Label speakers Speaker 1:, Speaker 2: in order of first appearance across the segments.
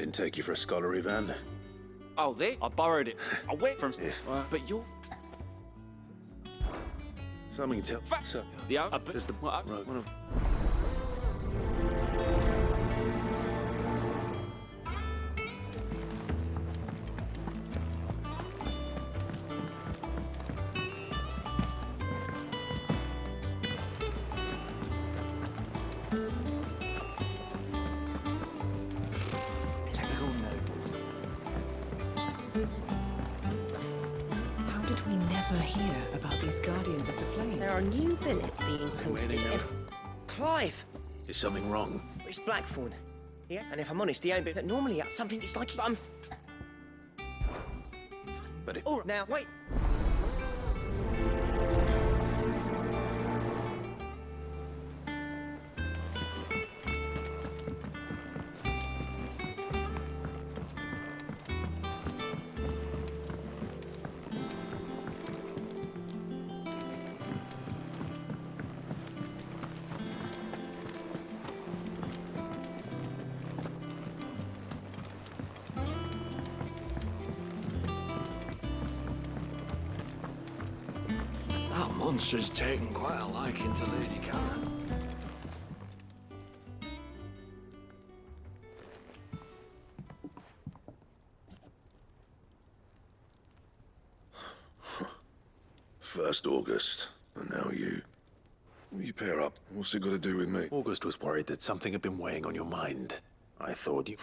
Speaker 1: didn't take you for a scholarly van.
Speaker 2: Oh, there? I borrowed it. I went from... But you're...
Speaker 1: Something tell... So,
Speaker 2: The
Speaker 1: does the...
Speaker 2: What?
Speaker 1: Right, one of...
Speaker 2: Technical nobles.
Speaker 3: How did we never hear about these Guardians of the Flame?
Speaker 4: There are new billets being posted every...
Speaker 5: Clive!
Speaker 1: Is something wrong?
Speaker 5: It's Blackthorn. Yeah, and if I'm honest, the only bit that normally something it's like I'm...
Speaker 1: But if...
Speaker 5: Oh, now, wait!
Speaker 6: That monster's taken quite a liking to Lady Karen.
Speaker 7: First August, and now you. You pair up. What's it got to do with me?
Speaker 1: August was worried that something had been weighing on your mind. I thought you...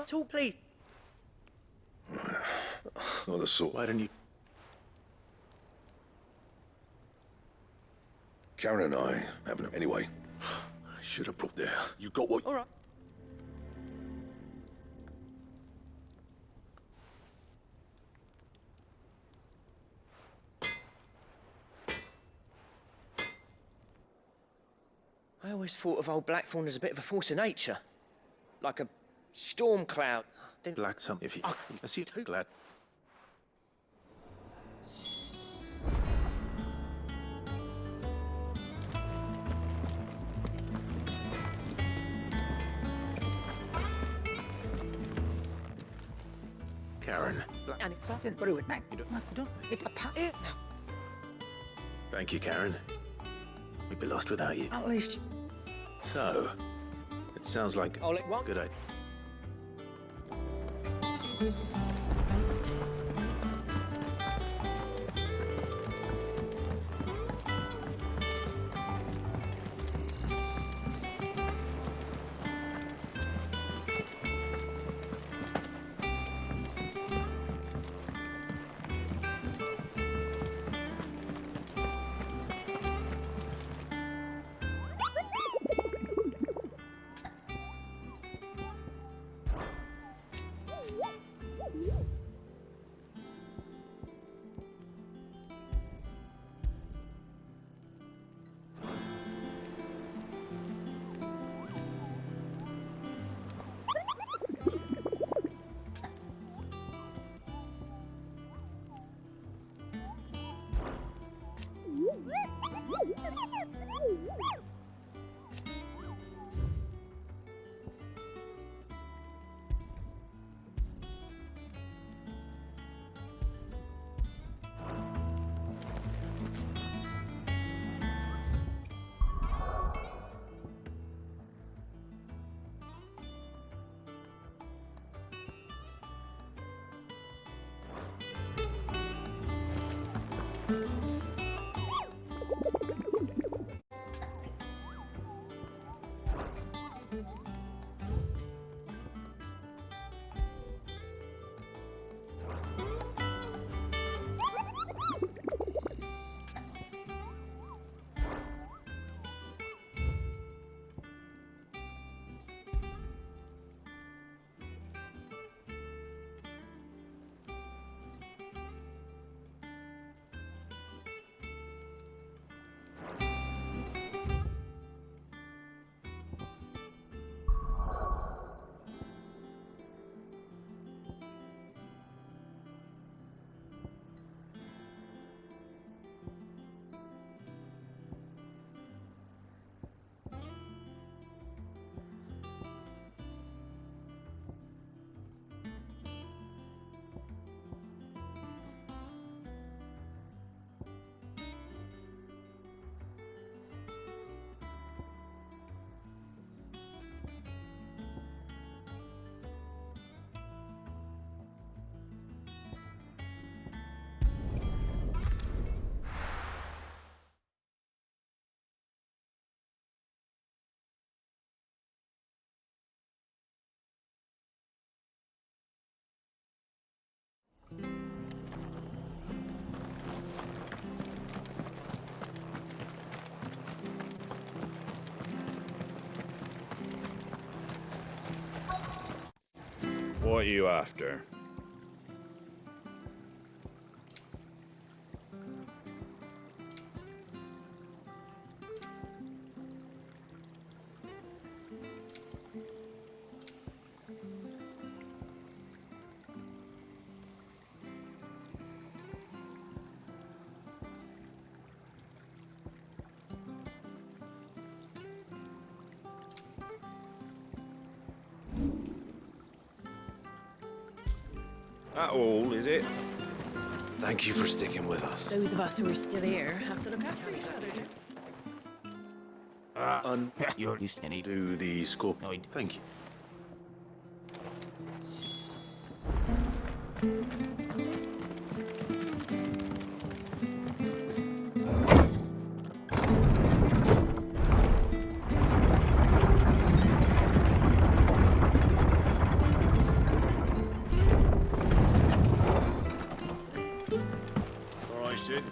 Speaker 5: Talk, please.
Speaker 7: Not the sort.
Speaker 1: Why don't you...
Speaker 7: Karen and I haven't. Anyway, I should have brought there. You got what?
Speaker 5: All right. I always thought of old Blackthorn as a bit of a force of nature. Like a storm cloud. Then...
Speaker 1: Black some... If you...
Speaker 5: Oh,
Speaker 1: I see you glad... Karen.
Speaker 5: And it's something to do with me. It's a pat now.
Speaker 1: Thank you, Karen. We'd be lost without you.
Speaker 5: At least...
Speaker 1: So, it sounds like...
Speaker 5: I'll let one...
Speaker 1: Good idea.
Speaker 8: What are you after? That all, is it?
Speaker 1: Thank you for sticking with us.
Speaker 3: Those of us who are still here have to look after each other.
Speaker 2: You're used to any.
Speaker 1: Do the scorpion. Thank you.
Speaker 8: All right, Sid.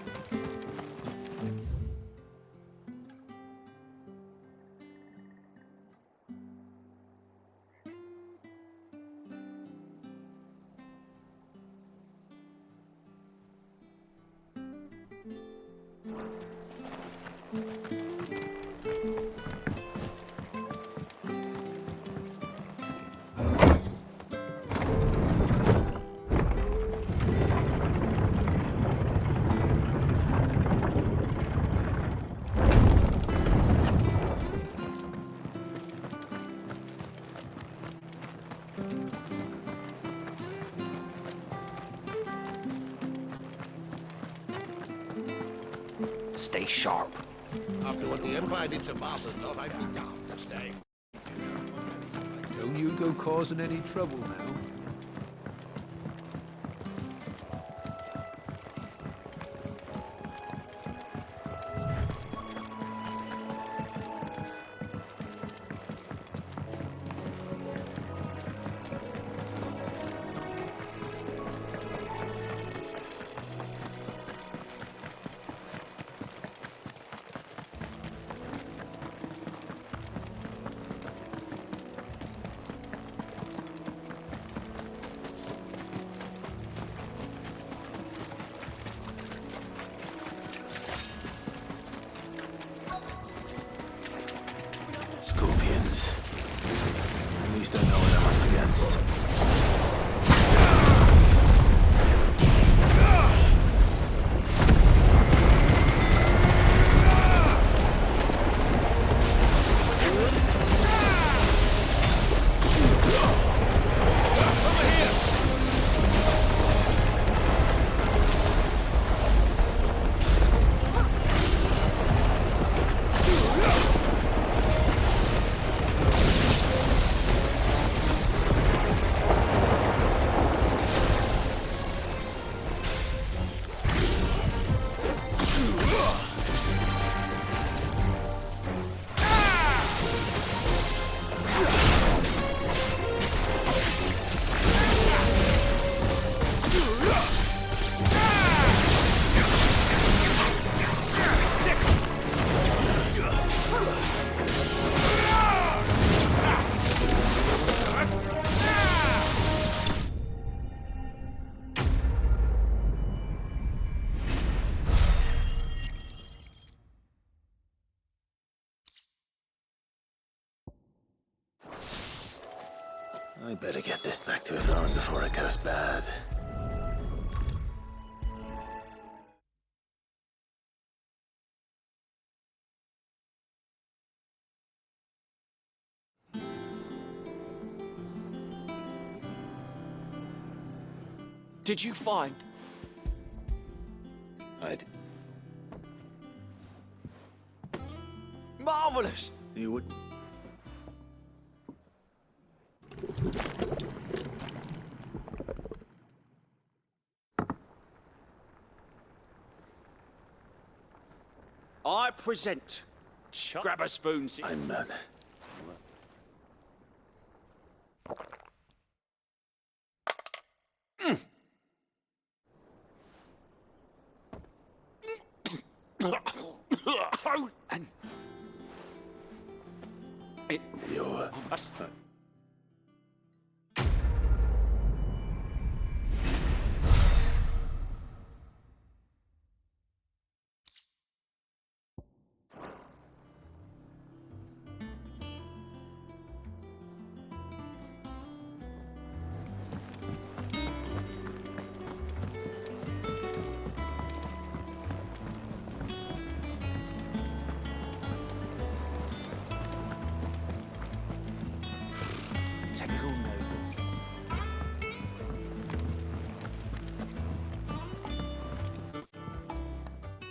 Speaker 2: Stay sharp.
Speaker 6: After what the Empire did to Mars, I thought I'd be daft to stay.
Speaker 9: Don't you go causing any trouble now.
Speaker 1: Scorpions. At least I know what I'm up against. I better get this back to Eikon before it goes bad.
Speaker 2: Did you find? Marvelous!
Speaker 1: You would.
Speaker 2: I present. Grab a spoon.
Speaker 1: I'm man.
Speaker 2: And it.
Speaker 1: You're.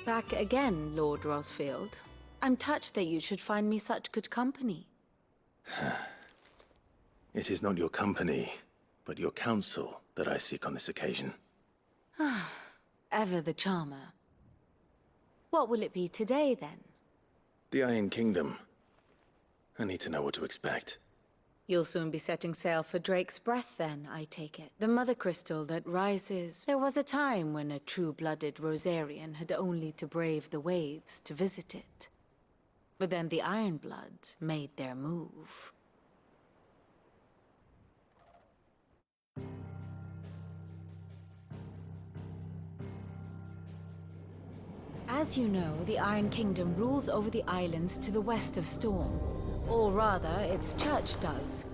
Speaker 3: Back again, Lord Rosfield. I'm touched that you should find me such good company.
Speaker 1: It is not your company, but your counsel that I seek on this occasion.
Speaker 3: Ever the charmer. What will it be today, then?
Speaker 1: The Iron Kingdom. I need to know what to expect.
Speaker 3: You'll soon be setting sail for Drake's Breath, then, I take it. The mother crystal that rises. There was a time when a true-blooded Rosarian had only to brave the waves to visit it. But then the Ironblood made their move. As you know, the Iron Kingdom rules over the islands to the west of Storm. Or rather, its church does.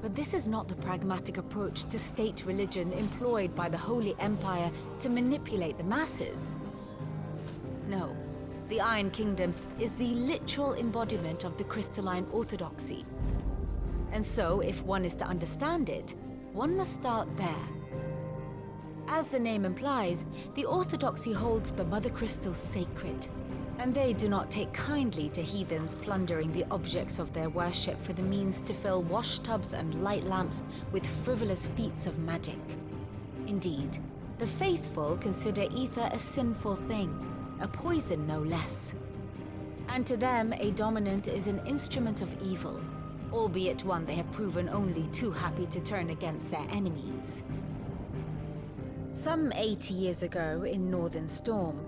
Speaker 3: But this is not the pragmatic approach to state religion employed by the Holy Empire to manipulate the masses. No, the Iron Kingdom is the literal embodiment of the crystalline orthodoxy. And so, if one is to understand it, one must start there. As the name implies, the orthodoxy holds the Mothercrystals sacred, and they do not take kindly to heathens plundering the objects of their worship for the means to fill washtubs and light lamps with frivolous feats of magic. Indeed, the faithful consider ether a sinful thing, a poison no less. And to them, a dominant is an instrument of evil, albeit one they have proven only too happy to turn against their enemies. Some 80 years ago in Northern Storm,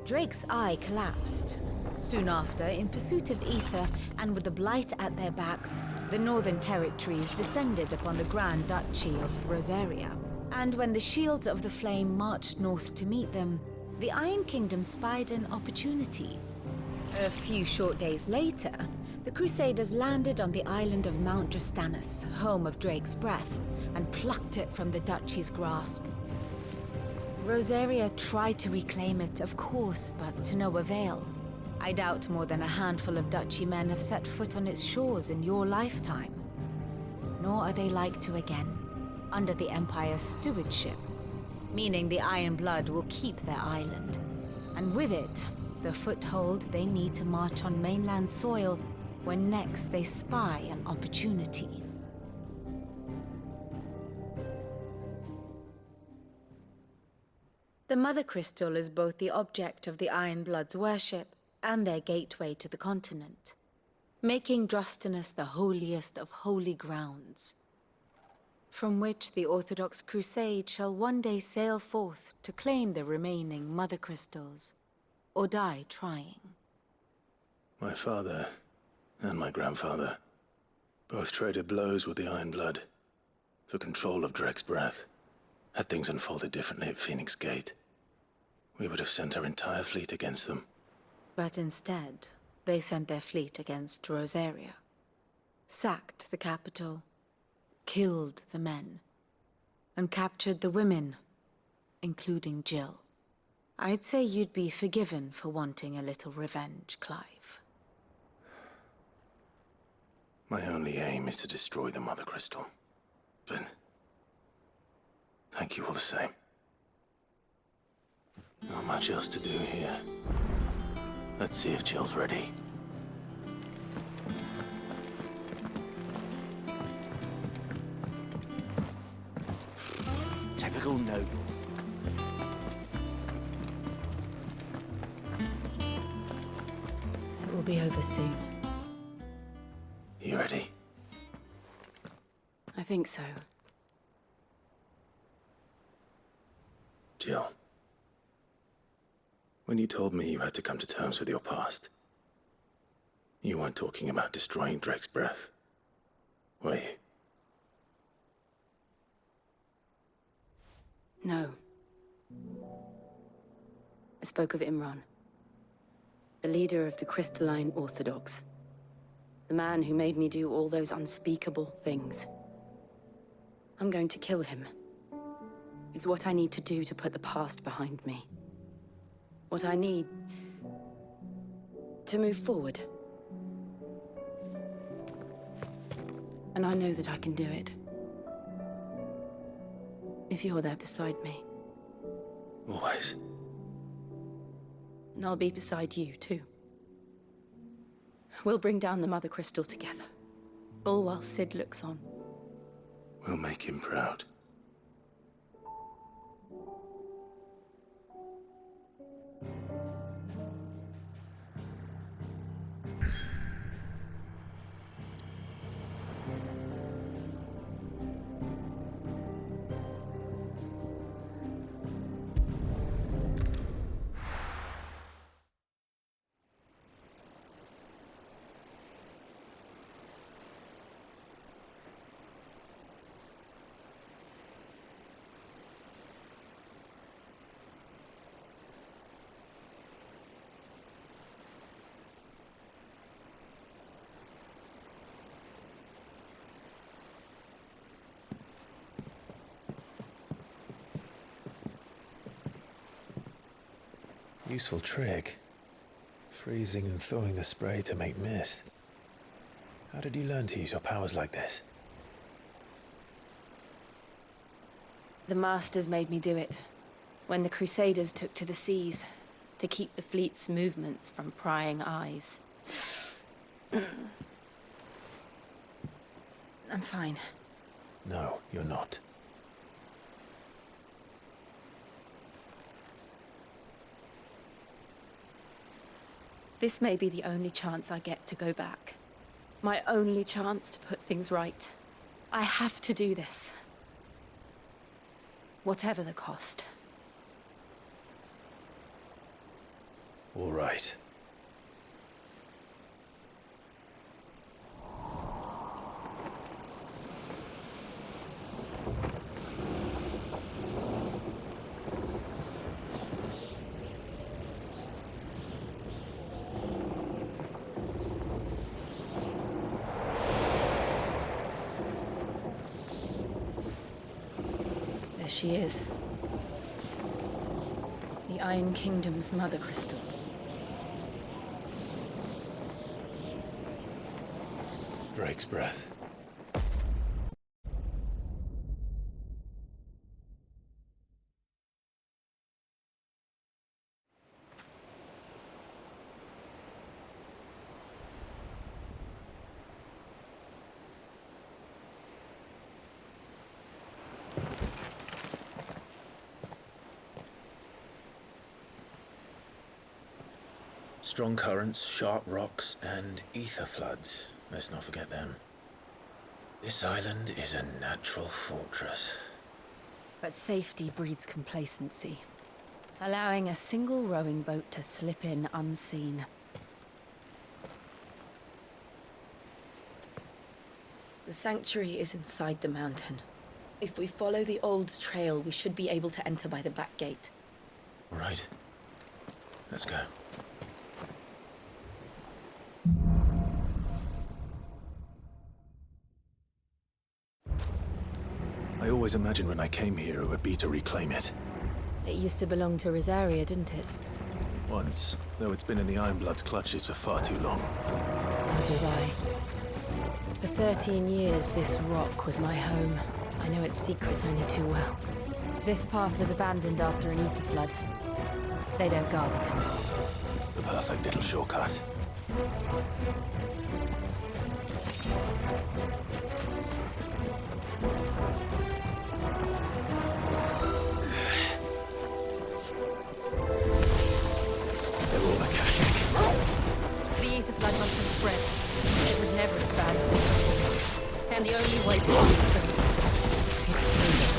Speaker 3: Drake's eye collapsed. Soon after, in pursuit of ether and with the blight at their backs, the Northern Territories descended upon the Grand Duchy of Rosaria. And when the Shields of the Flame marched north to meet them, the Iron Kingdom spied an opportunity. A few short days later, the Crusaders landed on the island of Mount Drastanus, home of Drake's Breath, and plucked it from the Duchy's grasp. Rosaria tried to reclaim it, of course, but to no avail. I doubt more than a handful of Duchy men have set foot on its shores in your lifetime. Nor are they like to again, under the Empire's stewardship, meaning the Iron Blood will keep their island. And with it, the foothold they need to march on mainland soil when next they spy an opportunity. The Mother Crystal is both the object of the Iron Blood's worship and their gateway to the continent, making Drastanus the holiest of holy grounds, from which the Orthodox Crusade shall one day sail forth to claim the remaining Mother Crystals, or die trying.
Speaker 1: My father and my grandfather both traded blows with the Iron Blood for control of Drake's Breath. Had things unfolded differently at Phoenix Gate, we would have sent our entire fleet against them.
Speaker 3: But instead, they sent their fleet against Rosaria, sacked the capital, killed the men, and captured the women, including Jill. I'd say you'd be forgiven for wanting a little revenge, Clive.
Speaker 1: My only aim is to destroy the Mother Crystal. But thank you all the same. Not much else to do here. Let's see if Jill's ready.
Speaker 2: Typical nobles.
Speaker 3: It will be over soon.
Speaker 1: You ready?
Speaker 3: I think so.
Speaker 1: Jill. When you told me you had to come to terms with your past, you weren't talking about destroying Drake's Breath, were you?
Speaker 10: No. I spoke of Imran, the leader of the Crystalline Orthodox. The man who made me do all those unspeakable things. I'm going to kill him. It's what I need to do to put the past behind me. What I need to move forward. And I know that I can do it. If you're there beside me.
Speaker 1: Always.
Speaker 10: And I'll be beside you, too. We'll bring down the Mother Crystal together. All while Sid looks on.
Speaker 1: We'll make him proud. Useful trick. Freezing and thawing the spray to make mist. How did you learn to use your powers like this?
Speaker 10: The Masters made me do it. When the Crusaders took to the seas, to keep the fleet's movements from prying eyes. I'm fine.
Speaker 1: No, you're not.
Speaker 10: This may be the only chance I get to go back. My only chance to put things right. I have to do this. Whatever the cost.
Speaker 1: All right.
Speaker 10: There she is. The Iron Kingdom's Mother Crystal.
Speaker 1: Drake's breath. Strong currents, sharp rocks, and ether floods. Let's not forget them. This island is a natural fortress.
Speaker 3: But safety breeds complacency, allowing a single rowing boat to slip in unseen.
Speaker 10: The sanctuary is inside the mountain. If we follow the old trail, we should be able to enter by the back gate.
Speaker 1: All right. Let's go. I always imagined when I came here it would be to reclaim it.
Speaker 3: It used to belong to Rosaria, didn't it?
Speaker 1: Once, though it's been in the Ironblood's clutches for far too long.
Speaker 3: As was I. For 13 years, this rock was my home. I know its secrets only too well. This path was abandoned after an ether flood. They don't guard it anymore.
Speaker 1: The perfect little shortcut.
Speaker 3: The ether flood must have spread. It was never as bad as this before. And the only way past them is through.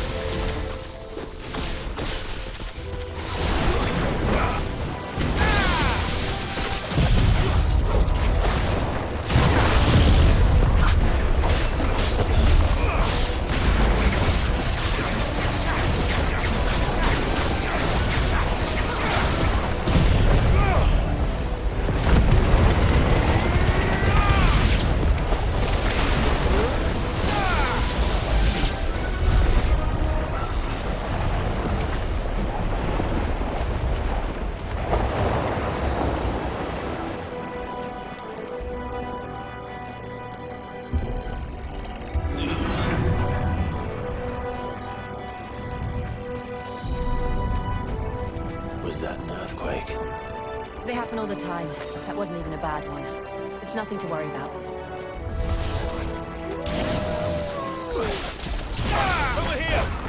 Speaker 10: fine. That wasn't even a bad one. It's nothing to worry about.
Speaker 2: Over here!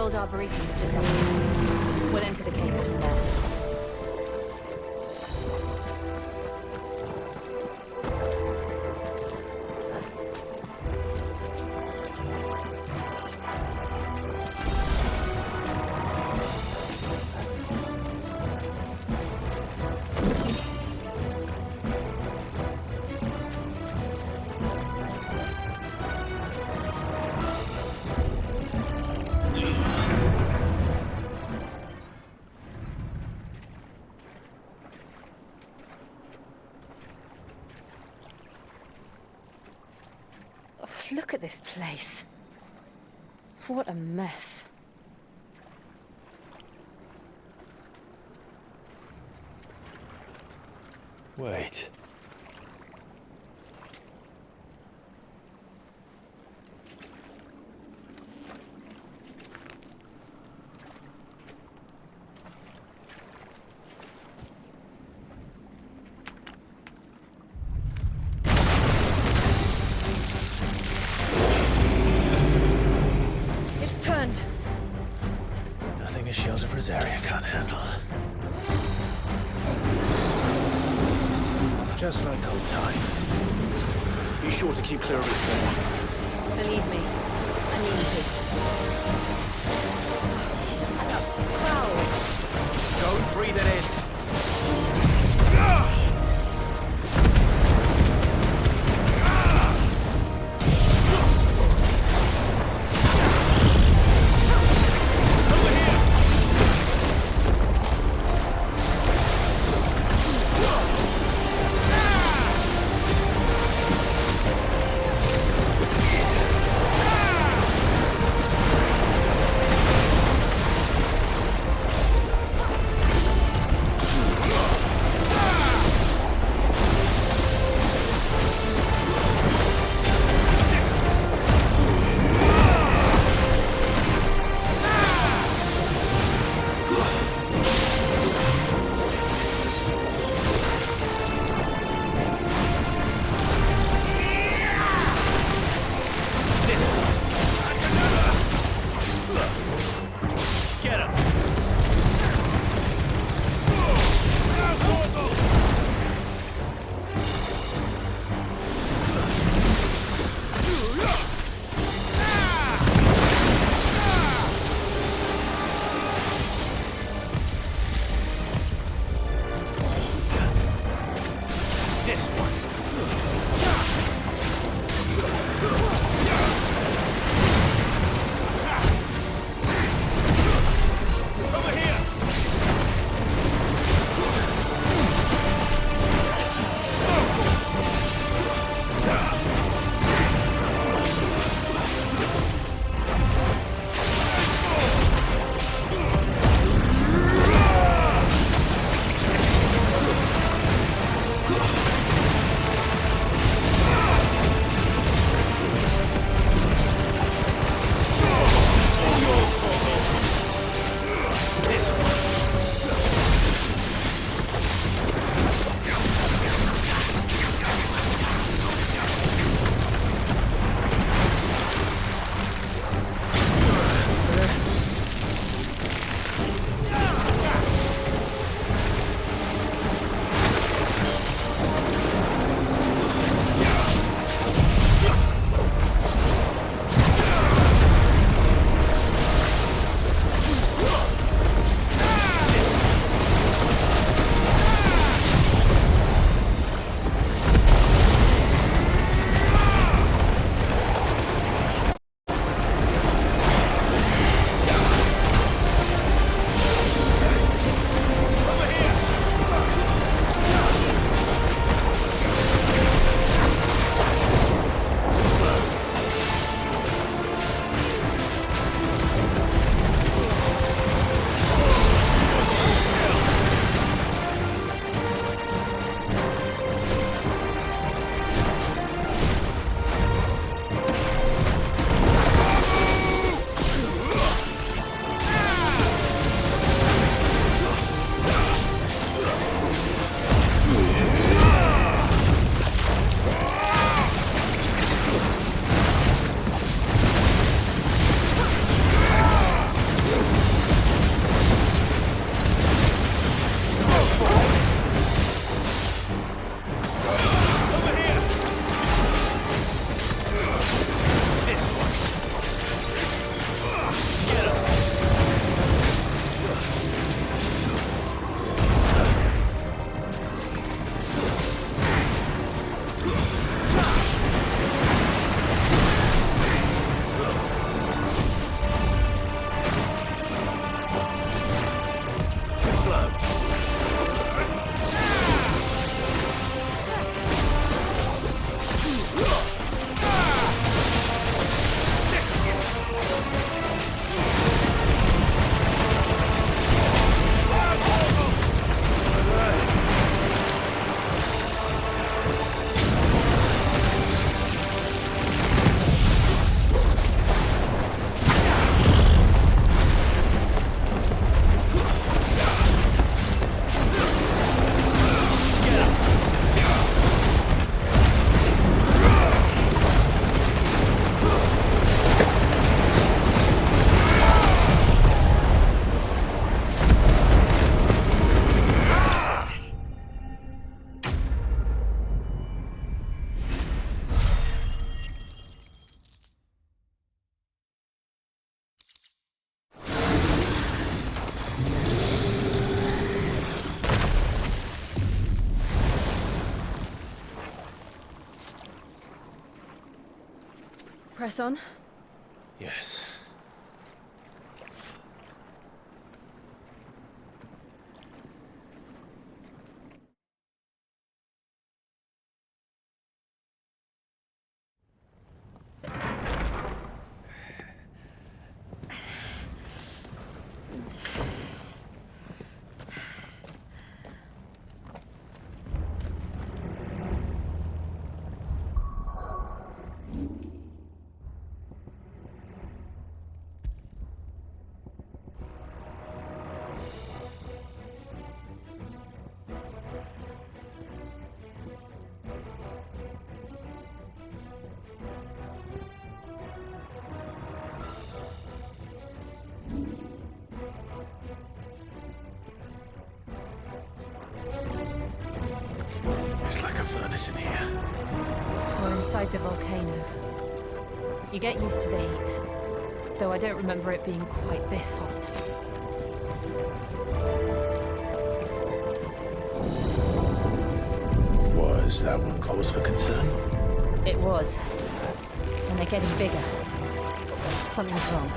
Speaker 10: old Arboretum's just up here. We'll enter the caves from there. Look at this place. What a mess.
Speaker 1: Wait. Nothing a shield of Rosaria can't handle. Just like old times.
Speaker 2: Be sure to keep clear of his way.
Speaker 10: Believe me, I need to. That's foul.
Speaker 2: Don't breathe it in.
Speaker 10: Press on.
Speaker 1: Yes. It's like a furnace in here.
Speaker 3: We're inside the volcano. You get used to the heat, though I don't remember it being quite this hot.
Speaker 1: Was that one cause for concern?
Speaker 3: It was. And they're getting bigger. Something's wrong.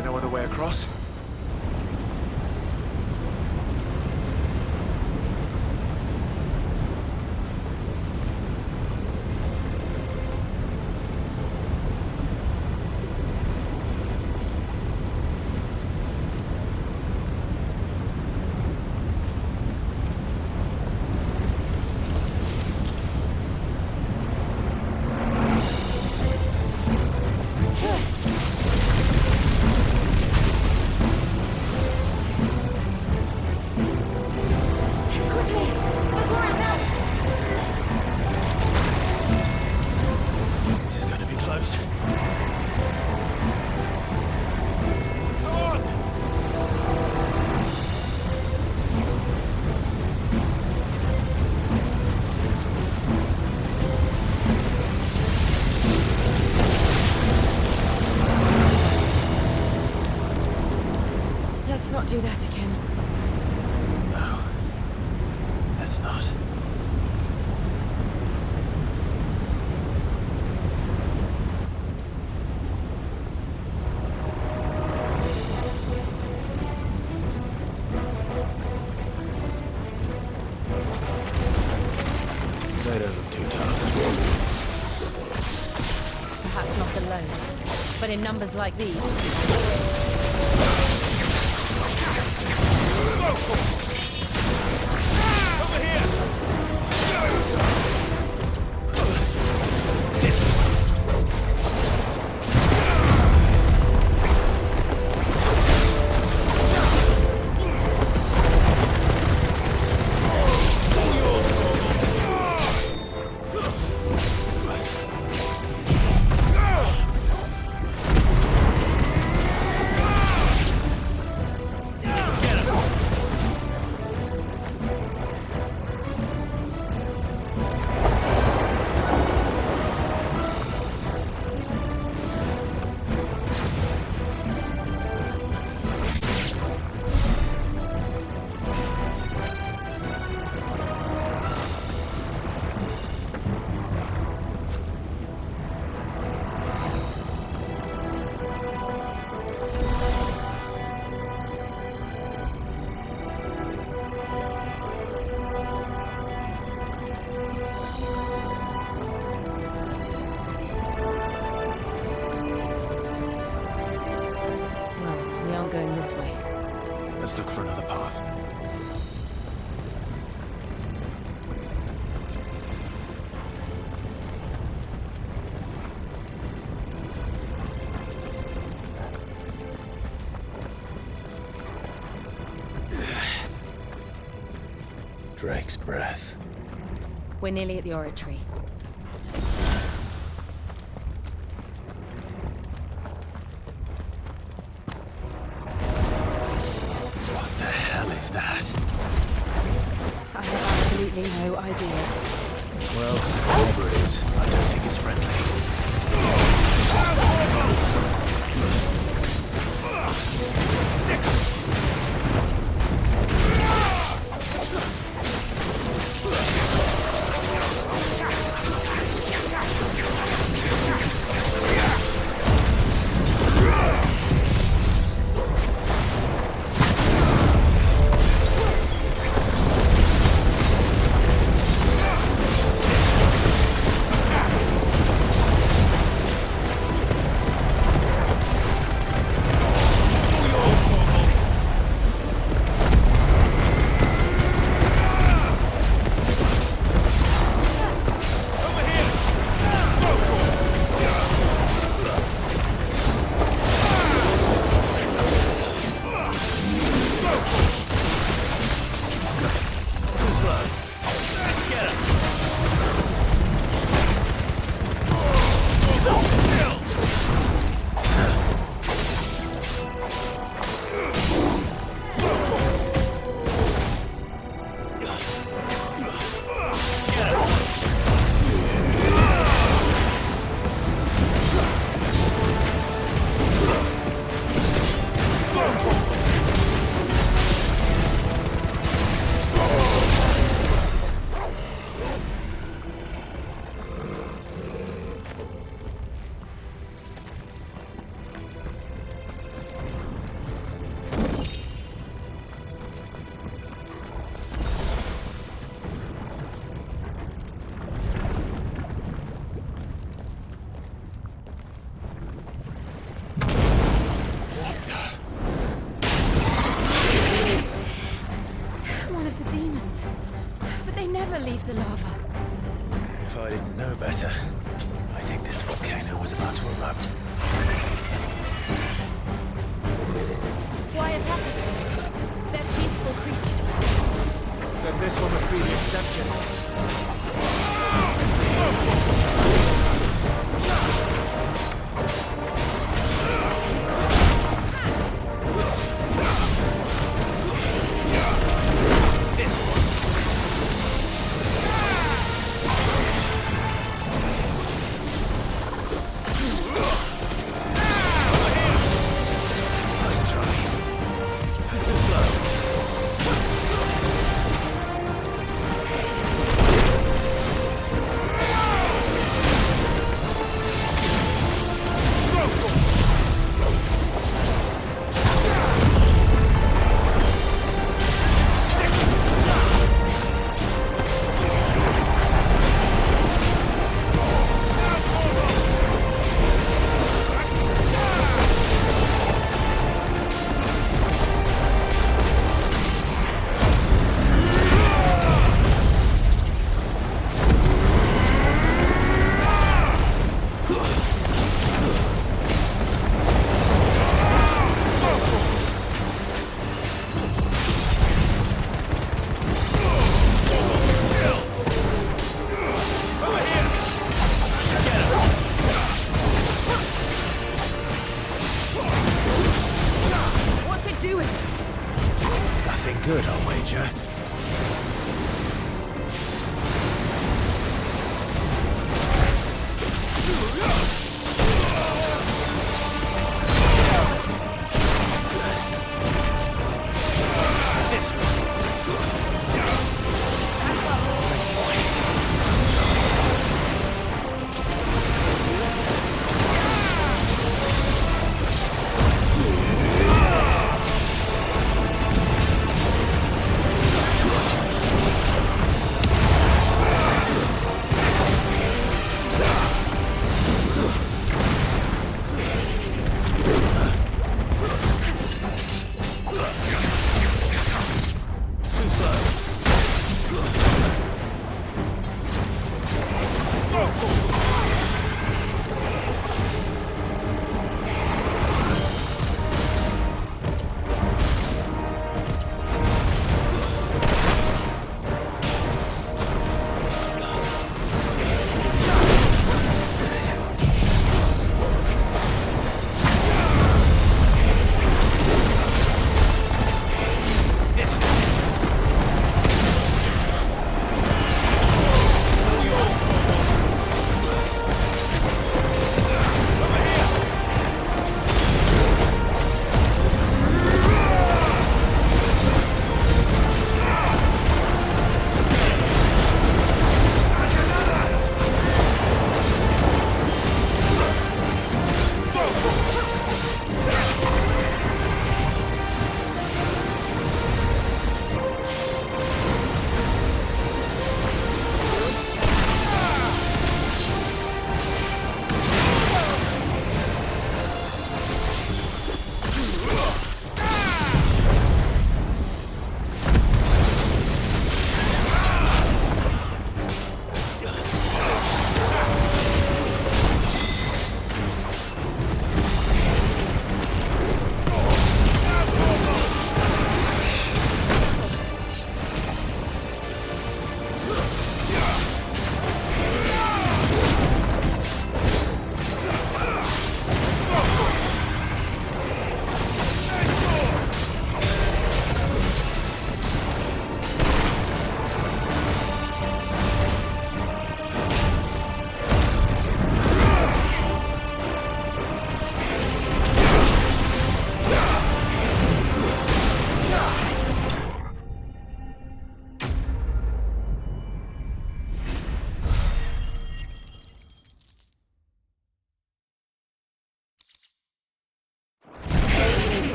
Speaker 11: there no other way across?
Speaker 3: Let's not do that again.
Speaker 1: No. Let's not. They don't look too tough.
Speaker 3: Perhaps not alone, but in numbers like these.
Speaker 1: Let's look for another path. Drake's breath.
Speaker 3: We're nearly at the oratory.
Speaker 1: What the hell is that?
Speaker 3: I have absolutely no idea.
Speaker 1: Well, whatever it is, I don't think it's friendly.
Speaker 3: hands. But they never leave the lava.
Speaker 1: If I didn't know better, I think this volcano was about to erupt.
Speaker 3: Why attack us then? They're peaceful creatures.
Speaker 2: Then this one must be the exception.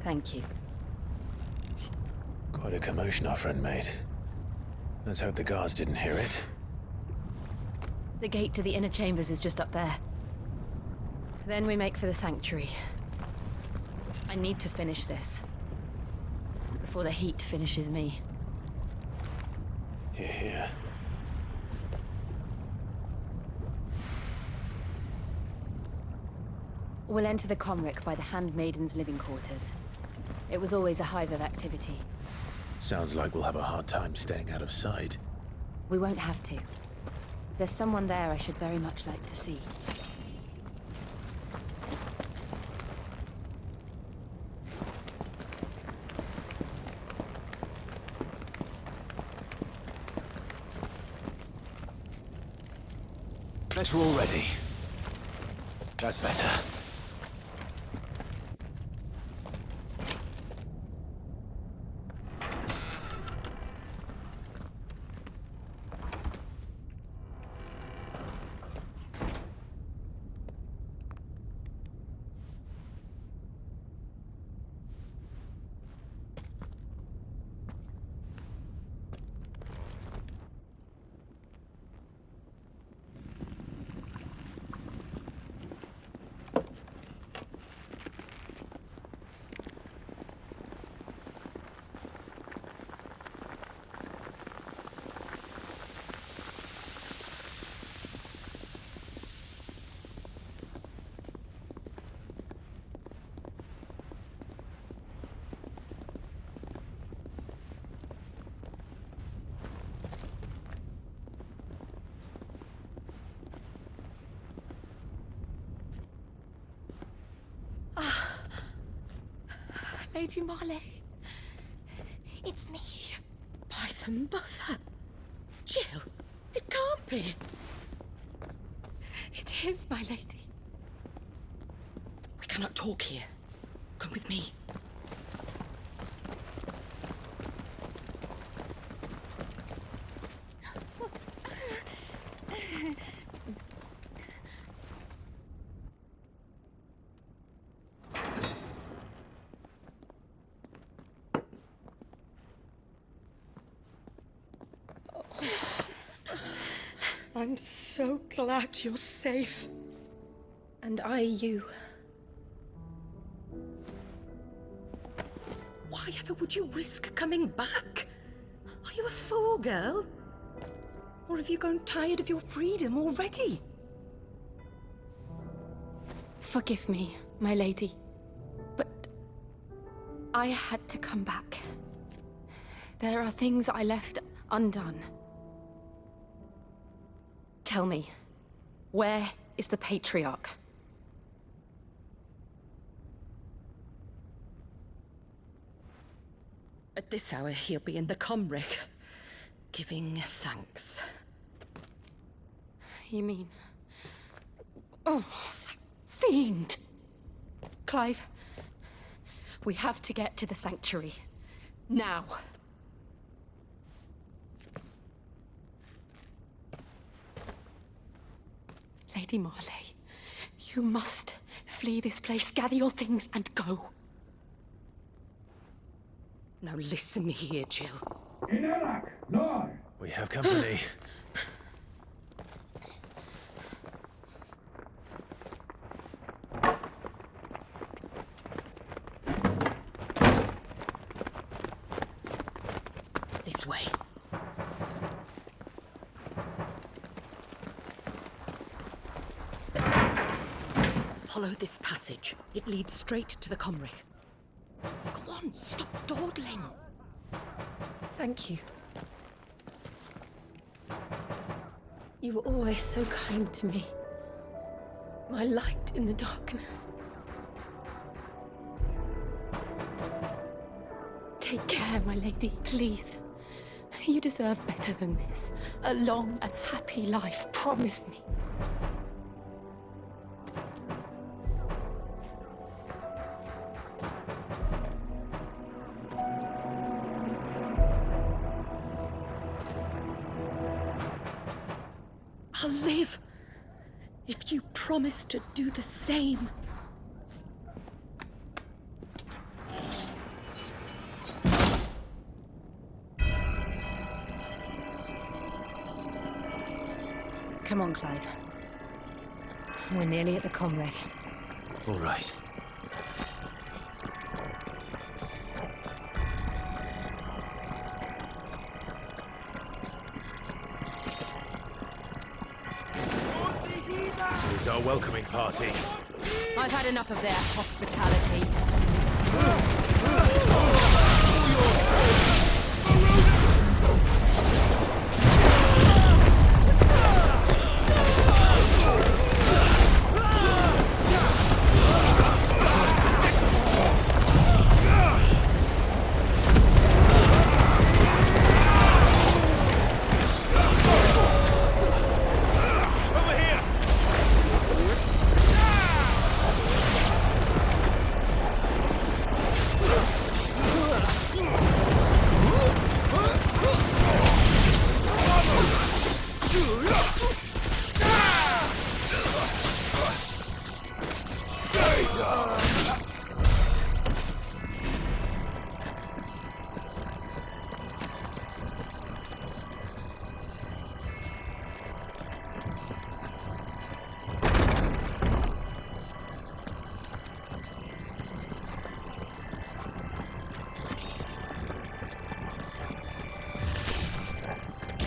Speaker 10: Thank you.
Speaker 1: Quite a commotion our friend made. Let's hope the guards didn't hear it.
Speaker 10: The gate to the inner chambers is just up there. Then we make for the sanctuary. I need to finish this. Before the heat finishes me.
Speaker 1: Hear, hear.
Speaker 10: We'll enter the Comric by the Handmaiden's living quarters. It was always a hive of activity.
Speaker 1: Sounds like we'll have a hard time staying out of sight.
Speaker 10: We won't have to. There's someone there I should very much like to see.
Speaker 1: Better already. That's better.
Speaker 4: Lady Marley. It's me. By the mother. Jill, it can't be. It is, my lady. We cannot talk here. Come with me. I'm so glad you're safe.
Speaker 10: And I you.
Speaker 4: Why ever would you risk coming back? Are you a fool, girl? Or have you grown tired of your freedom already?
Speaker 10: Forgive me, my lady. But I had to come back. There are things I left undone. Tell me, where is the Patriarch?
Speaker 4: At this hour, he'll be in the Comric, giving thanks.
Speaker 10: You mean... Oh, that fiend! Clive, we have to get to the sanctuary. Now. Lady Marley, you must flee this place, gather your things, and go.
Speaker 4: Now listen here, Jill.
Speaker 1: We have company.
Speaker 4: This way. Follow this passage. It leads straight to the Comric. Go on, stop dawdling.
Speaker 10: Thank you. You were always so kind to me. My light in the darkness. Take care, my lady, please. You deserve better than this. A long and happy life, promise me.
Speaker 4: I'll live if you promise to do the same.
Speaker 3: Come on, Clive. We're nearly at the comwreck.
Speaker 1: All right.
Speaker 9: This is our welcoming party.
Speaker 3: I've had enough of their hospitality.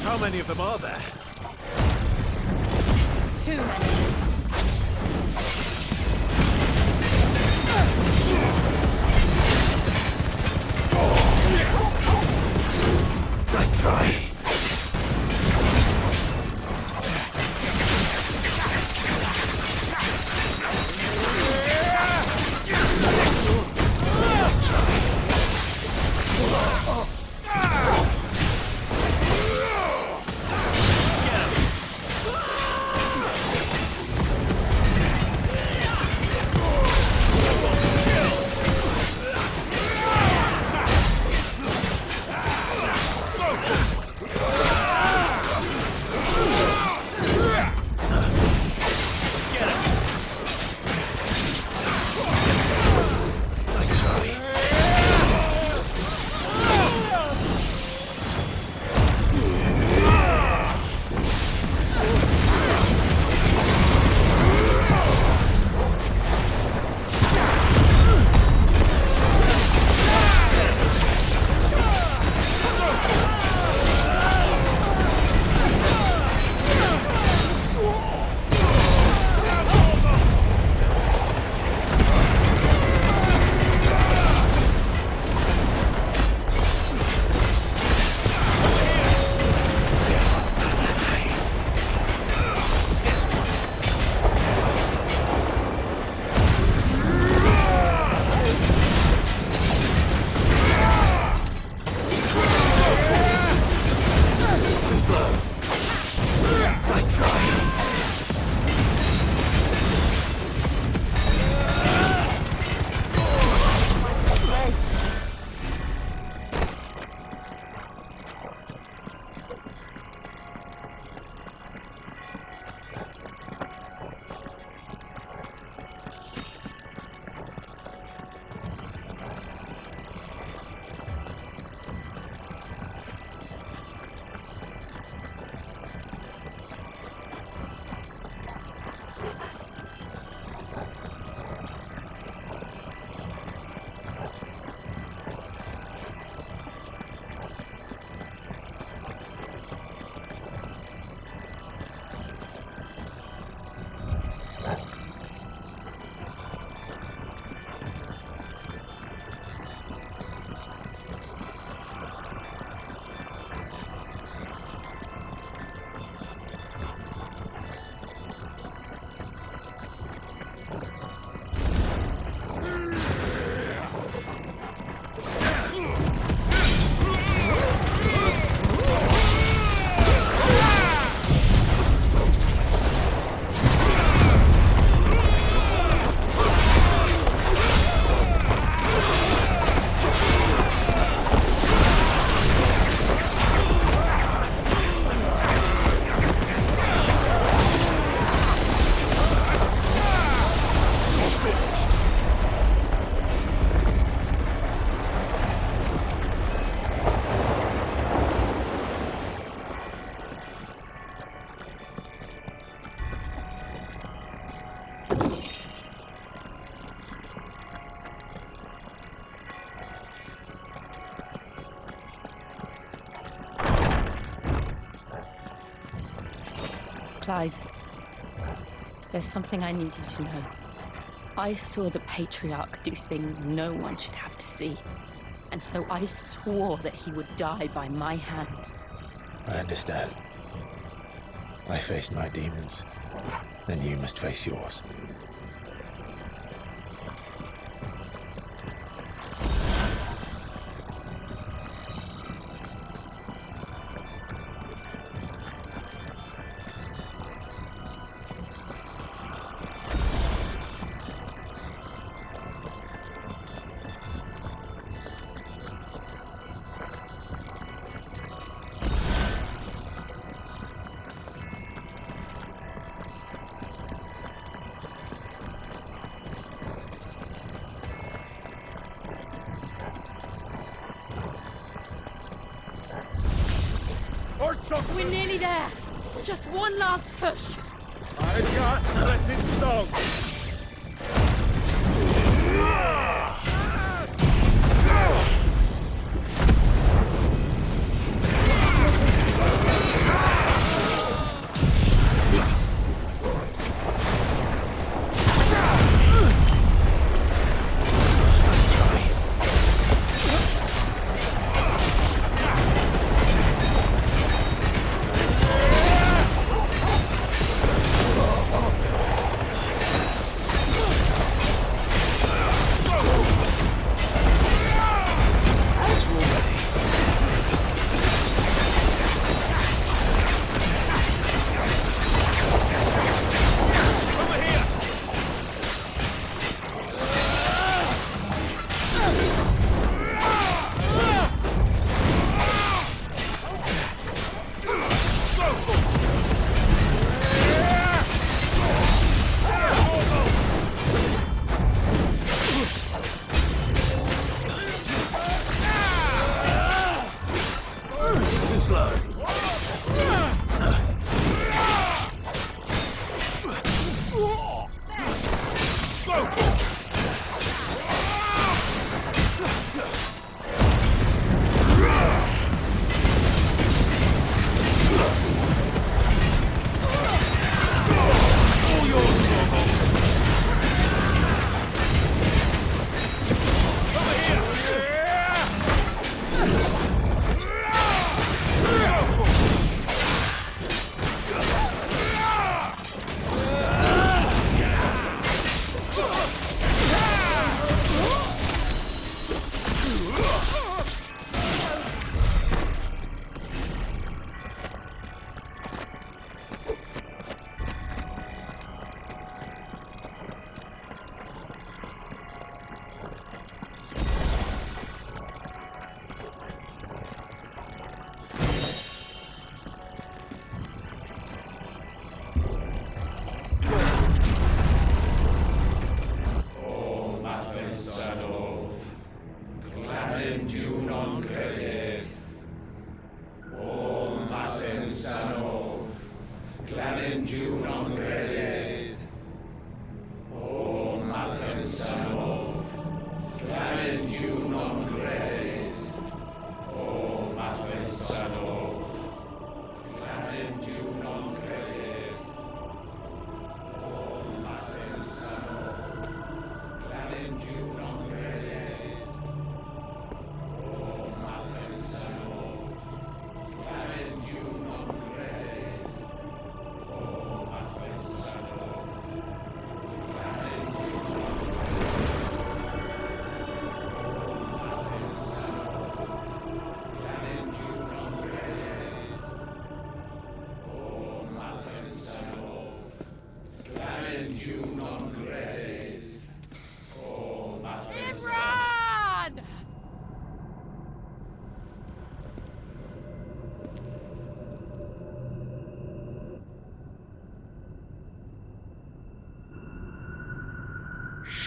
Speaker 9: How many of them are there?
Speaker 3: Too many.
Speaker 1: Nice try.
Speaker 10: Clive, there's something I need you to know. I saw the Patriarch do things no one should have to see. And so I swore that he would die by my hand.
Speaker 1: I understand. I faced my demons. Then you must face yours.
Speaker 10: We're nearly there. Just one last push.
Speaker 8: I just let it stop.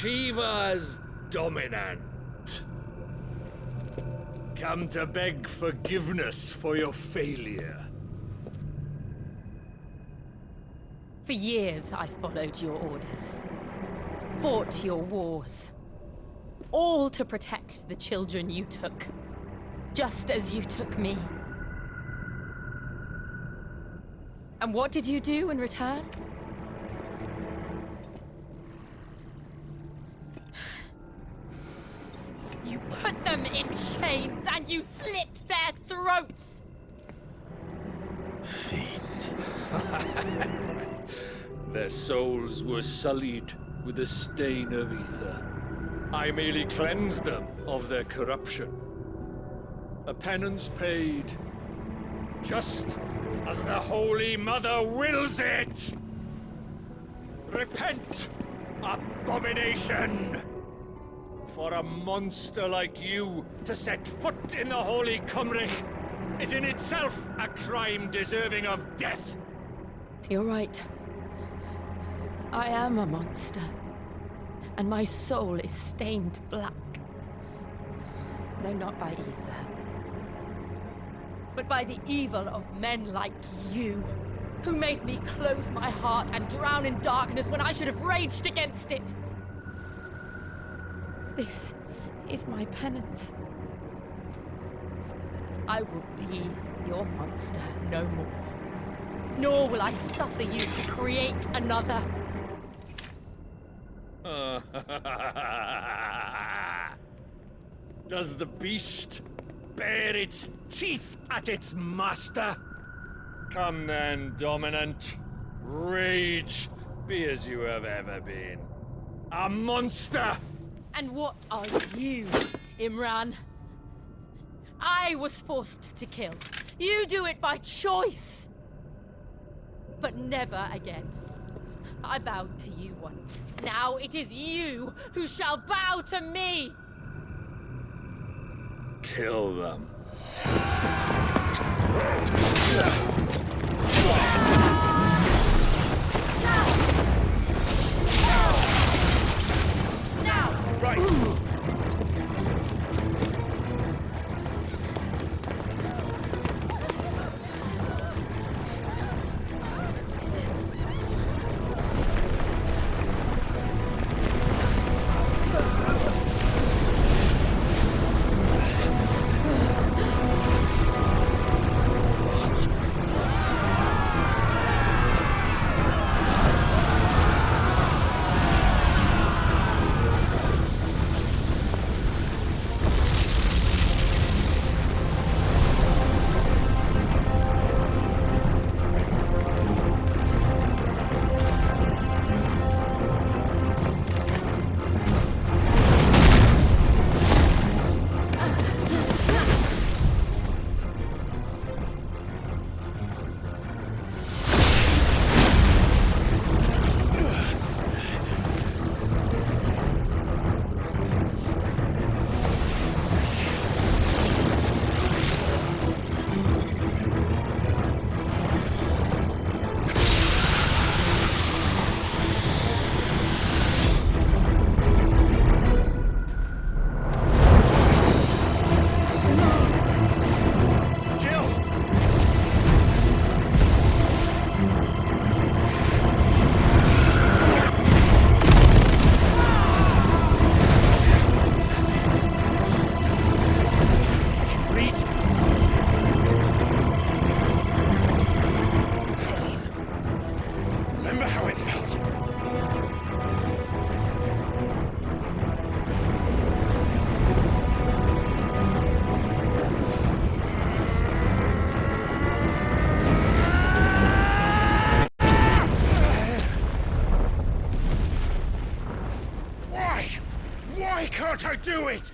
Speaker 11: Shiva's dominant. Come to beg forgiveness for your failure.
Speaker 10: For years, I followed your orders. Fought your wars. All to protect the children you took. Just as you took me. And what did you do in return? You put them in chains and you slit their throats!
Speaker 1: Fiend.
Speaker 11: Their souls were sullied with the stain of ether. I merely cleansed them of their corruption. A penance paid, just as the Holy Mother wills it! Repent, abomination! For a monster like you to set foot in the Holy Cymric is in itself a crime deserving of death.
Speaker 10: You're right. I am a monster. And my soul is stained black. Though not by ether. But by the evil of men like you, who made me close my heart and drown in darkness when I should have raged against it. This is my penance. I will be your monster no more. Nor will I suffer you to create another.
Speaker 11: Does the beast bare its teeth at its master? Come then, dominant. Rage, be as you have ever been. A monster!
Speaker 10: And what are you, Imran? I was forced to kill. You do it by choice. But never again. I bowed to you once. Now it is you who shall bow to me!
Speaker 11: Kill them.
Speaker 10: Now!
Speaker 11: Right! Can't I do it?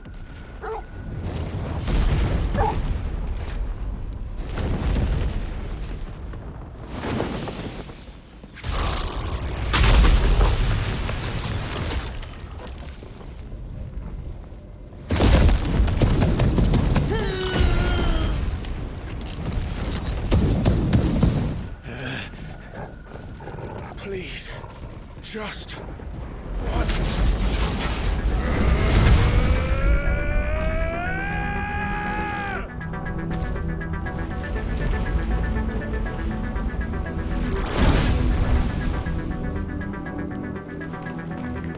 Speaker 11: Please, just once.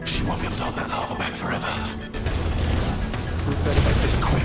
Speaker 1: She won't be able to hold that lava back forever. We better make this quick.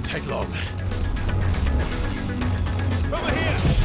Speaker 1: take long.
Speaker 8: Over here!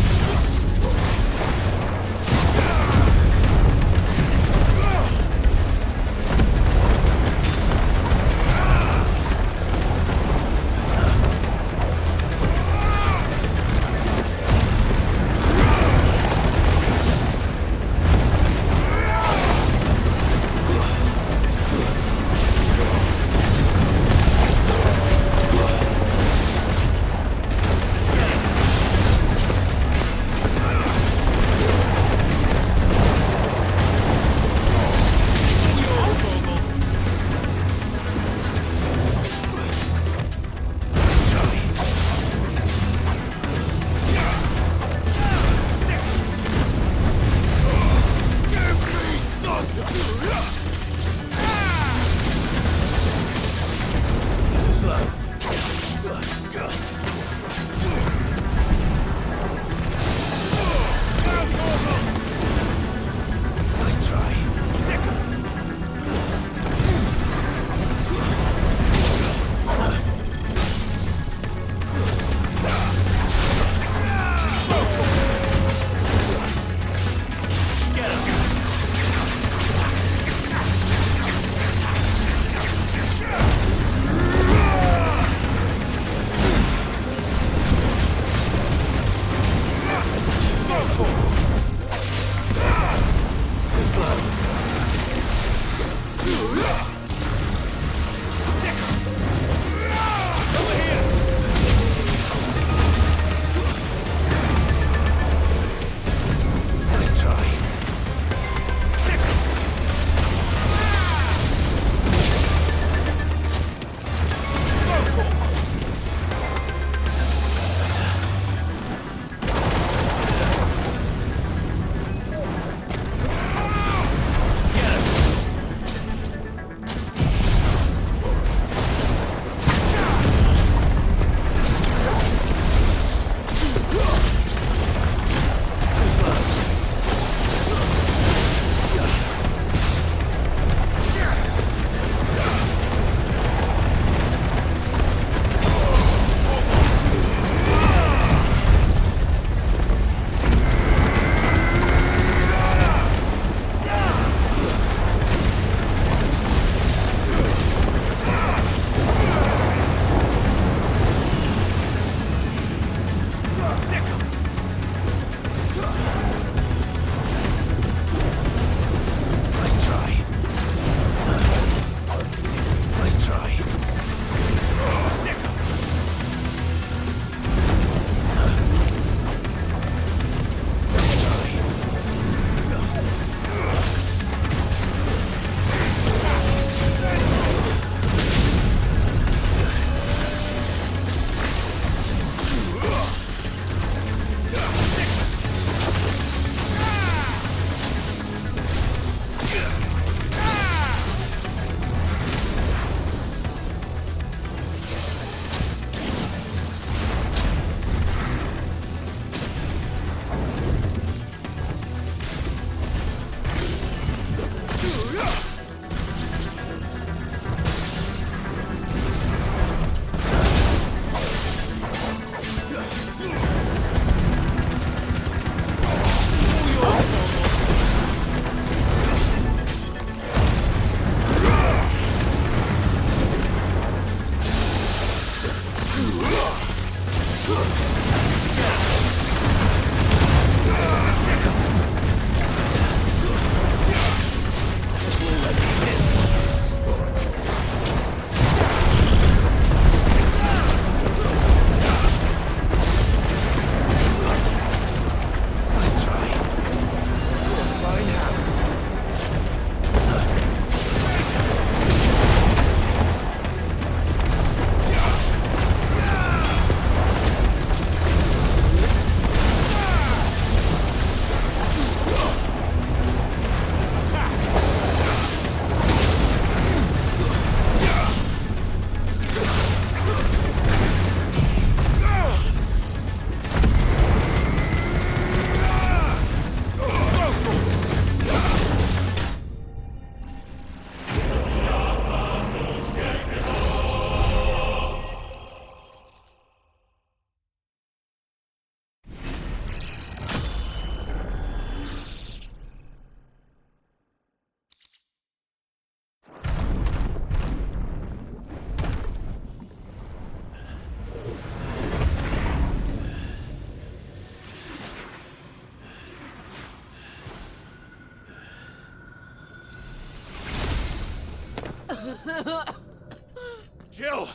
Speaker 6: Jill!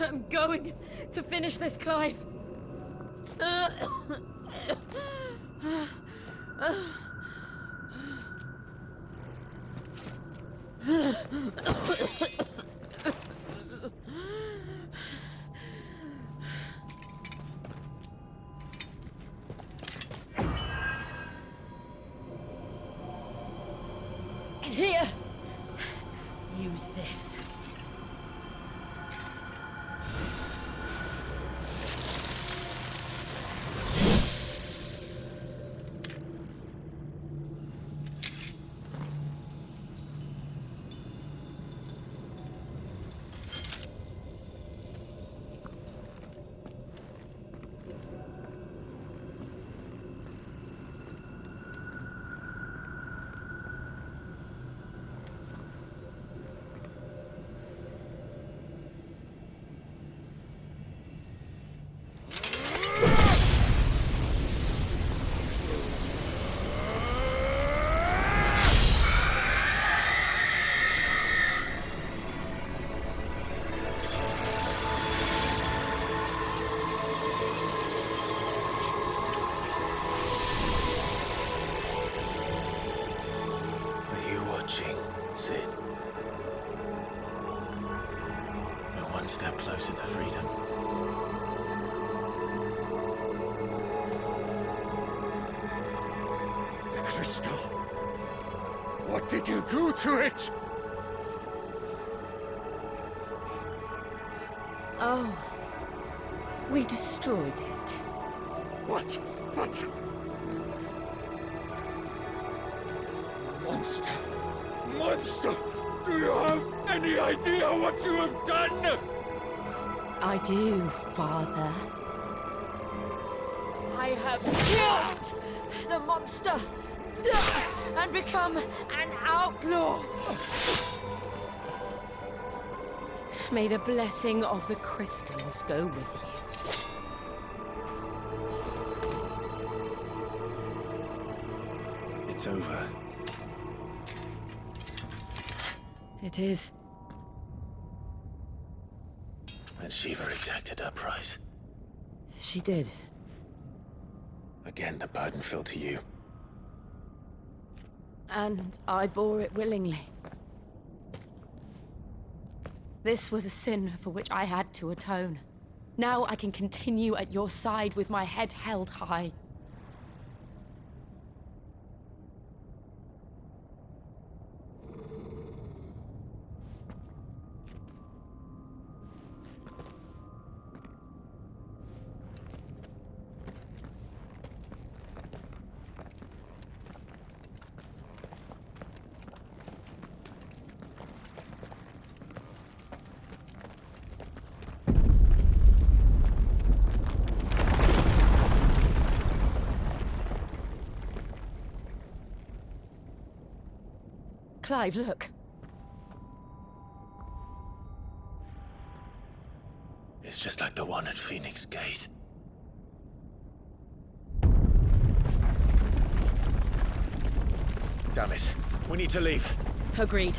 Speaker 10: I'm going to finish this, Clive. Here! Use this.
Speaker 1: Step closer to freedom.
Speaker 11: The crystal. What did you do to it?
Speaker 10: Oh, we destroyed it.
Speaker 11: What? What? Monster! Monster! Do you have any idea what you have done?
Speaker 10: I do, Father. I have killed the monster and become an outlaw. May the blessing of the crystals go with you.
Speaker 1: It's over.
Speaker 10: It is.
Speaker 1: And Shiva exacted her price.
Speaker 10: She did.
Speaker 1: Again, the burden fell to you.
Speaker 10: And I bore it willingly. This was a sin for which I had to atone. Now I can continue at your side with my head held high. Clive, look.
Speaker 1: It's just like the one at Phoenix Gate. Damn it. We need to leave.
Speaker 10: Agreed.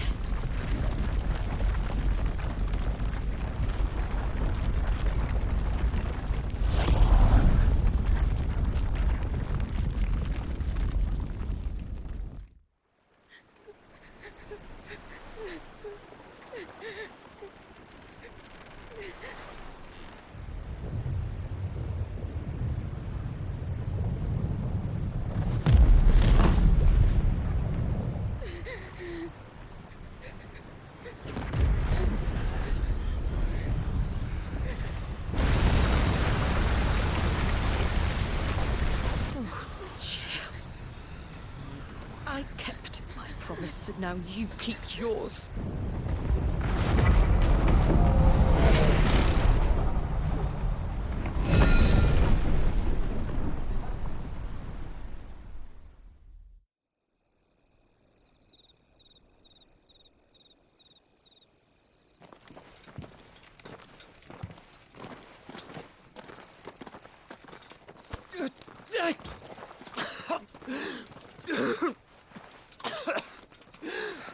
Speaker 10: I kept my promise, now you keep yours.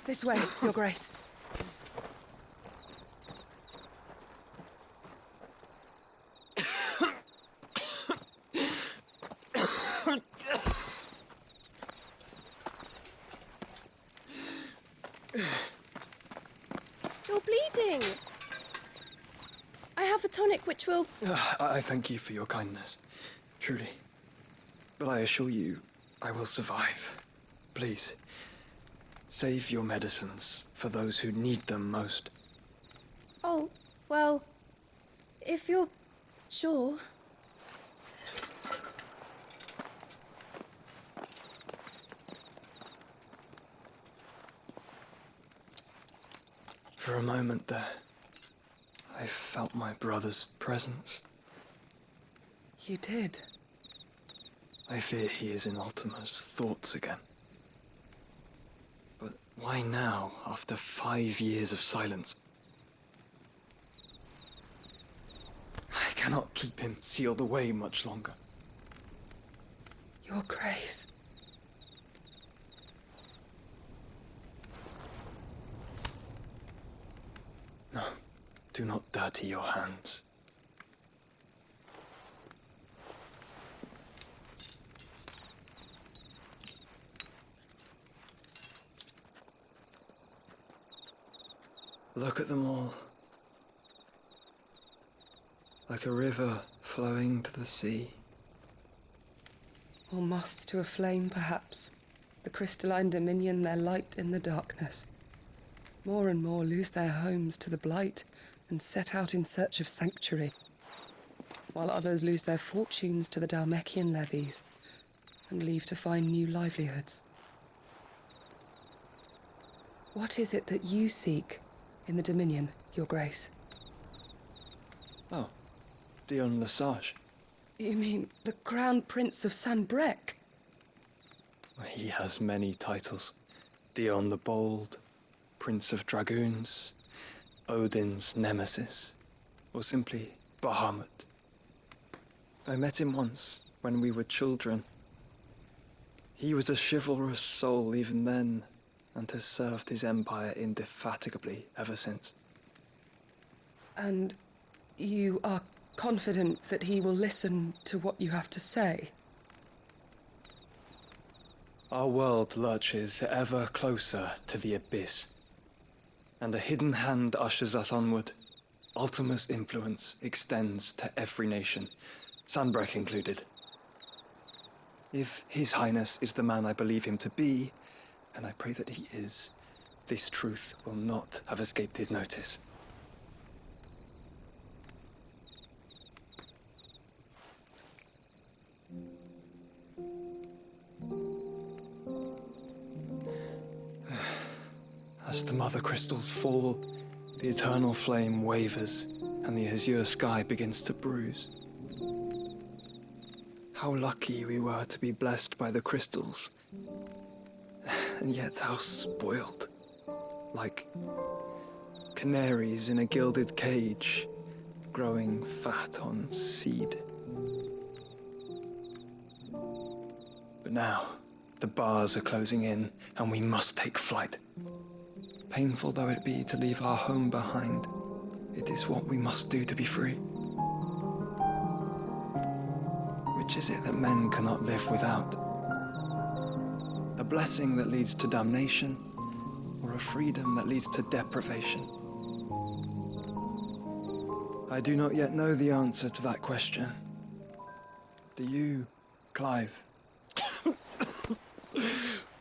Speaker 12: This way, Your Grace.
Speaker 13: You're bleeding. I have a tonic which will...
Speaker 14: I thank you for your kindness, truly. But I assure you, I will survive. Please, save your medicines for those who need them most.
Speaker 13: Oh, well, if you're sure.
Speaker 14: For a moment there, I felt my brother's presence.
Speaker 12: You did?
Speaker 14: I fear he is in Ultima's thoughts again. But why now, after 5 years of silence? I cannot keep him sealed away much longer.
Speaker 12: Your Grace.
Speaker 14: No, do not dirty your hands. Look at them all. Like a river flowing to the sea.
Speaker 12: Or moths to a flame, perhaps. The crystalline dominion, their light in the darkness. More and more lose their homes to the blight and set out in search of sanctuary, while others lose their fortunes to the Dhalmekian levies and leave to find new livelihoods. What is it that you seek in the Dominion, Your Grace?
Speaker 14: Oh, Dion Lesage.
Speaker 12: You mean the Crown Prince of Sanbreque?
Speaker 14: He has many titles. Dion the Bold, Prince of Dragoons, Odin's Nemesis, or simply Bahamut. I met him once, when we were children. He was a chivalrous soul even then, and has served his empire indefatigably ever since.
Speaker 12: And you are confident that he will listen to what you have to say?
Speaker 14: Our world lurches ever closer to the abyss, and a hidden hand ushers us onward. Ultima's influence extends to every nation, Sanbreque included. If His Highness is the man I believe him to be, and I pray that he is, this truth will not have escaped his notice. As the Mothercrystals fall, the eternal flame wavers, and the azure sky begins to bruise. How lucky we were to be blessed by the crystals, and yet how spoiled. Like canaries in a gilded cage, growing fat on seed. But now, the bars are closing in, and we must take flight. Painful though it be to leave our home behind, it is what we must do to be free. Which is it that men cannot live without? A blessing that leads to damnation, or a freedom that leads to deprivation? I do not yet know the answer to that question. Do you, Clive?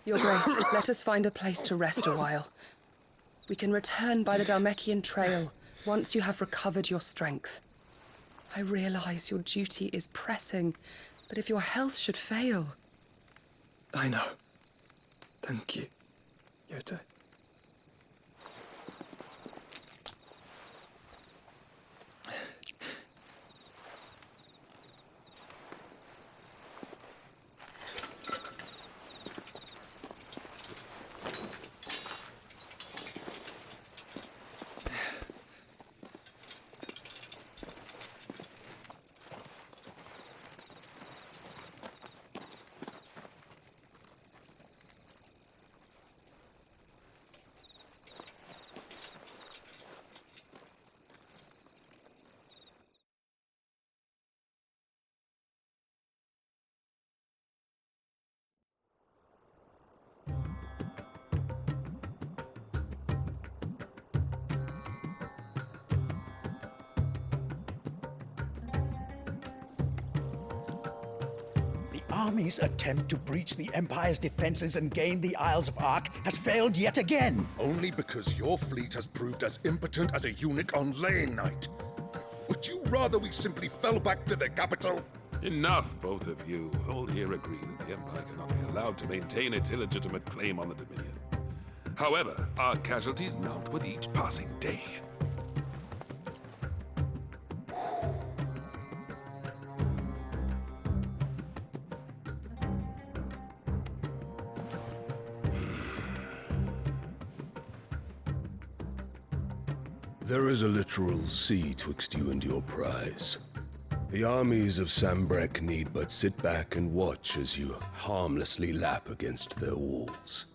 Speaker 12: Your Grace, let us find a place to rest a while. We can return by the Dhalmekian trail once you have recovered your strength. I realize your duty is pressing, but if your health should fail...
Speaker 14: I know. Thank you, Yote.
Speaker 15: army's attempt to breach the Empire's defenses and gain the Isles of Ark has failed yet again.
Speaker 7: Only because your fleet has proved as impotent as a eunuch on Lane Night. Would you rather we simply fell back to the capital?
Speaker 16: Enough, both of you. All here agree that the Empire cannot be allowed to maintain its illegitimate claim on the Dominion. However, our casualties mount with each passing day.
Speaker 17: There is a literal sea twixt you and your prize. The armies of Sambrek need but sit back and watch as you harmlessly lap against their walls.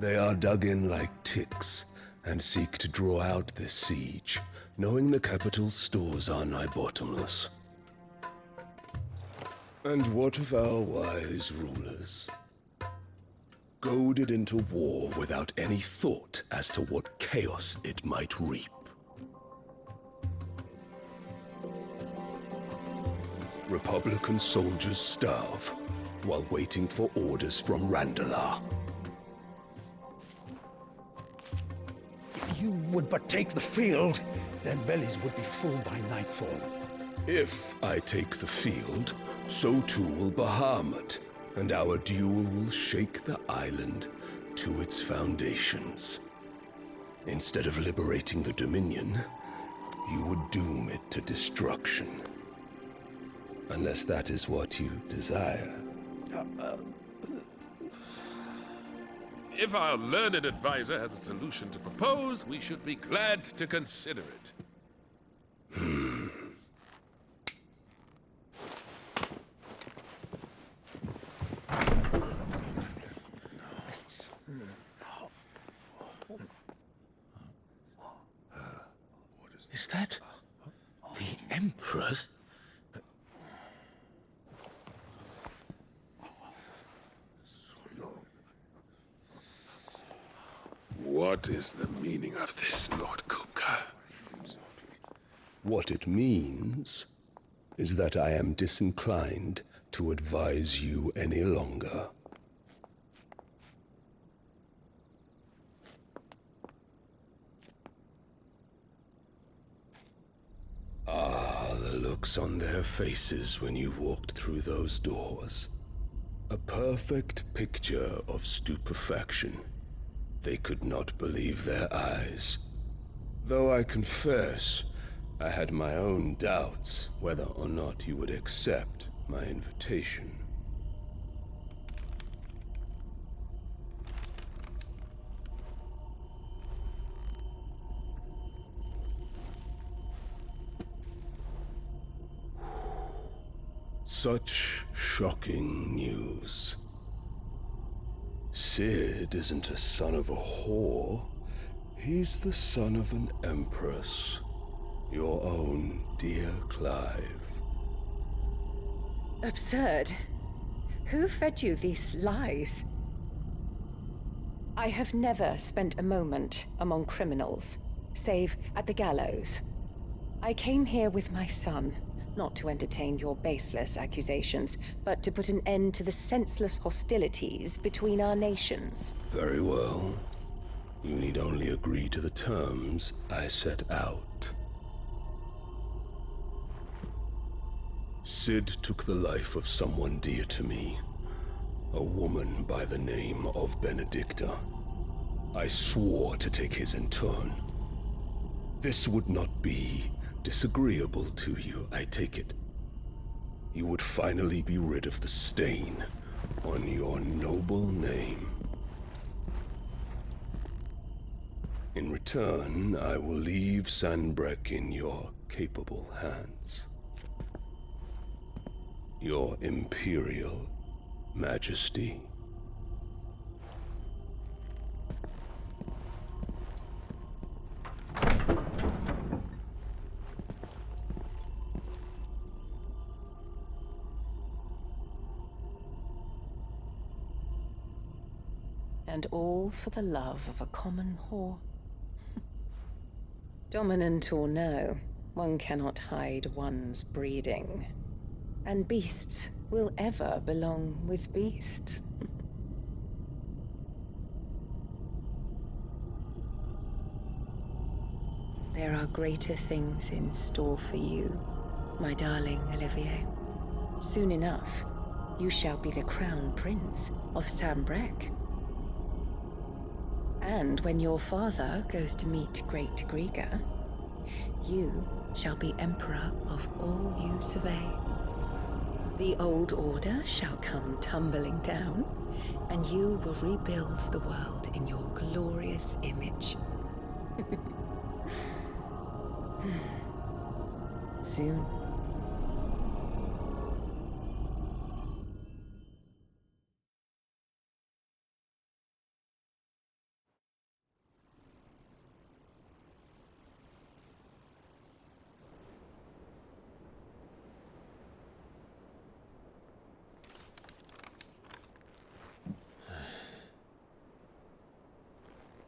Speaker 17: They are dug in like ticks and seek to draw out this siege, knowing the capital's stores are nigh bottomless. And what of our wise rulers? Goaded into war without any thought as to what chaos it might reap. Republican soldiers starve while waiting for orders from Randalar.
Speaker 15: If you would but take the field, their bellies would be full by nightfall.
Speaker 17: If I take the field, so too will Bahamut, and our duel will shake the island to its foundations. Instead of liberating the Dominion, you would doom it to destruction. Unless that is what you desire.
Speaker 16: If our learned advisor has a solution to propose, we should be glad to consider it.
Speaker 15: Is that the Emperor's?
Speaker 17: What is the meaning of this, Lord Kupka? What it means is that I am disinclined to advise you any longer. Ah, the looks on their faces when you walked through those doors. A perfect picture of stupefaction. They could not believe their eyes. Though I confess, I had my own doubts whether or not you would accept my invitation. Such shocking news. Sid isn't a son of a whore. He's the son of an empress. Your own dear Clive.
Speaker 4: Absurd. Who fed you these lies? I have never spent a moment among criminals, save at the gallows. I came here with my son, not to entertain your baseless accusations, but to put an end to the senseless hostilities between our nations.
Speaker 17: Very well. You need only agree to the terms I set out. Sid took the life of someone dear to me, a woman by the name of Benedicta. I swore to take his in turn. This would not be disagreeable to you, I take it. You would finally be rid of the stain on your noble name. In return, I will leave Sanbreque in your capable hands. Your Imperial Majesty.
Speaker 4: And all for the love of a common whore. Dominant or no, one cannot hide one's breeding. And beasts will ever belong with beasts. There are greater things in store for you, my darling Olivier. Soon enough, you shall be the crown prince of Sambrec. And when your father goes to meet Great Griga, you shall be emperor of all you survey. The old order shall come tumbling down, and you will rebuild the world in your glorious image. Soon.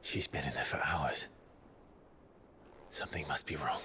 Speaker 1: She's been in there for hours. Something must be wrong.